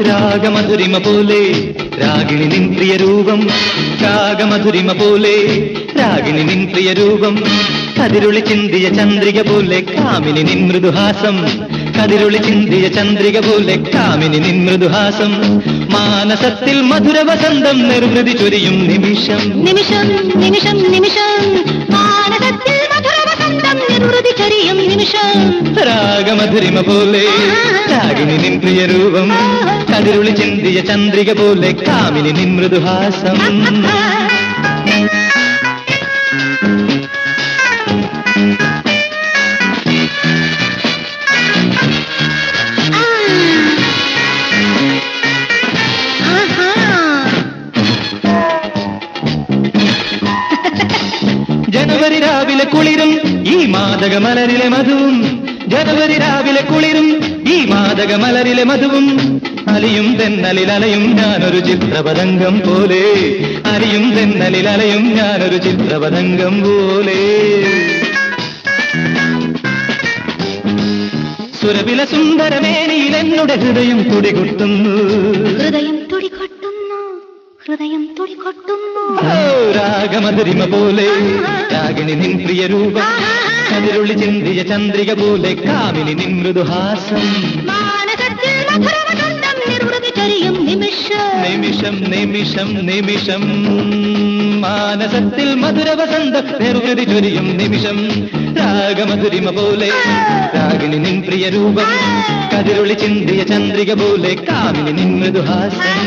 രാഗമധുരിമ പോലെ രാഗിണി നിൻ പ്രിയ രൂപം, രാഗമധുരിമ പോലെ രാഗിണി നിൻ പ്രിയ രൂപം, കതിരുളി ചിന്തിയ ചന്ദ്രിക പോലെ കാമിനി നിൻ മൃദുഹാസം, കതിരുളി ചിന്തിയ ചന്ദ്രിക പോലെ കാമിനി നിൻ മൃദുഹാസം, മാനസത്തിൽ മധുര വസന്തം നിർവൃതി ചൊരിയും നിമിഷം നിമിഷം നിമിഷം നിമിഷം, മാനസത്തിൽ മധുര വസന്തം നിർവൃതി ചൊരിയും നിമിഷം. രാഗമധുരിമ പോലെ രാഗിണി നിൻ പ്രിയ രൂപം, കതിരുളി ചിന്തിയ ചന്ദ്രിക പോലെ കാമിനി നിൻ മൃദുഹാസം. ജനുവരി രാവിലെ കുളിരും ഈ മാദക മലരിലെ മധുവും, ജനുവരി രാവിലെ കുളിരും ഈ മാദക മലരിലെ മധുവും, അലിയും തെന്നലിൽ അലയും ഞാനൊരു ചിത്രപതംഗം പോലെ, അലിയും തെന്നലിൽ അലയും ഞാനൊരു ചിത്രപതംഗം പോലെ. സുരവില സുന്ദരമേനിയിൽ എന്നുടെ ഹൃദയം തുടികൊട്ടുന്നു, ഹൃദയം തുടികൊട്ടുന്നു, ഹൃദയം തുടികൊട്ടുന്നു. രാഗമധുരിമ പോലെ രാഗിണി നിൻ പ്രിയ രൂപം, കതിരുളി ചിന്തിയ ചന്ദ്രിക പോലെ കാമിനി നിൻ മൃദുഹാസം, മാനസത്തിൽ മധുര വസന്തം നിർവൃതി ചൊരിയും നിമിഷം നിമിഷം നിമിഷം നിമിഷം, മാനസത്തിൽ മധുര വസന്തം നിർവൃതി ചൊരിയും നിമിഷം. രാഗമധുരിമ പോലെ രാഗിണി നിൻ പ്രിയ രൂപം, കതിരുളി ചിന്തിയ ചന്ദ്രിക പോലെ കാമിനി നിൻ മൃദുഹാസം.